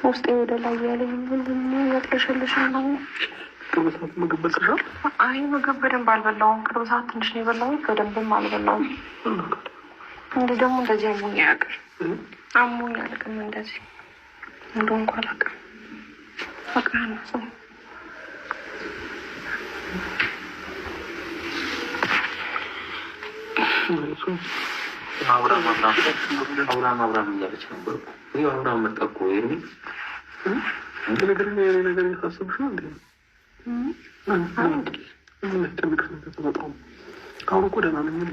ውስጤ ወደ ላይ ያለኝ ምንድን ነው ያቅለሸልሽ ነው። ቅርብ ሰዓት ምግብ በልተሻል? አይ ምግብ በደንብ አልበላሁም። ቅርብ ሰዓት ትንሽ ነው የበላሁት፣ በደንብም አልበላሁም። እንደ ደግሞ እንደዚህ አሞኝ አያውቅም። አሞኝ አያውቅም እንደዚህ እንደው እንኳን አላውቅም። በቃ ነው አብራም እያለች ነበር። አብራም መጣ እኮ ነገር እየታሰብሽ ነው እንዴ? የሚያስጨንቅሽ ነገር ተፈጥሮ ነው። አሁን እኮ ደህና ነኝ፣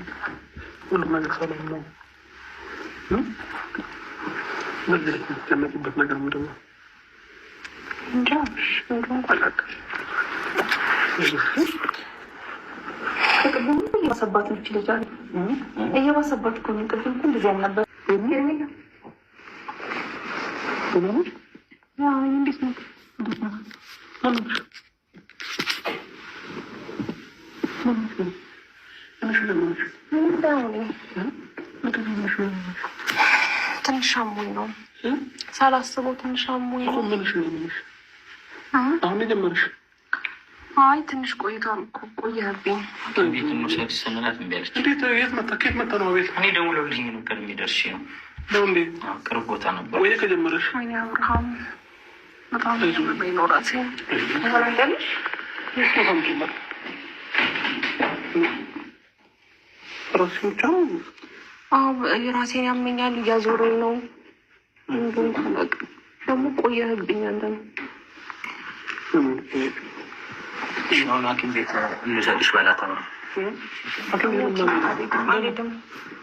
ሁሉም ነገር ሰላም ነው። በዚህ የምትጨነቂበት ነገር ምንድን ነው? እንጃ እንኳን አላውቅም። ከቅድም እየባሰባት ነች ልጅ አለ እየባሰባት እኮ ነው። ቅድም እኮ እንደዚህ አልነበር። እንዴት ነው? ትንሽ አሞኝ ነው ሳላስበው፣ ትንሽ አሞኝ ነው። አሁን የጀመረሽ? አይ ትንሽ ቆይቷል እኮ ቆየህብኝ። ቤት እንውሰድ ስንላት እምቢ አለች። የት መጣ? ከየት መጣ ነው? ቤት እኔ ደውለውልኝ ነበር የሚደርሽ ነው እንዴ? ቅርብ ቦታ ነበር ወይ ከጀመረሽ? ወይኔ አብርሃም በጣም ይኖራሴ ይሆናለሽ። ራስሽ ብቻ ነው? አዎ የራሴን ያመኛል፣ እያዞረኝ ነው። እንዱን ታላቅ ደግሞ ቆየህብኝ አንተ ነው። አሁን ሐኪም ቤት እንውሰድሽ በላታ ነው።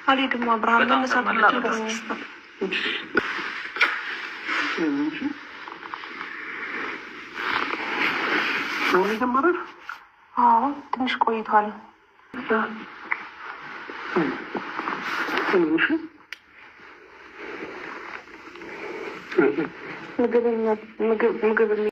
አልሄድም አብርሃም መነሳት ላበር አሁን የጀመረሽ? አዎ ትንሽ ቆይቷል። ምግብ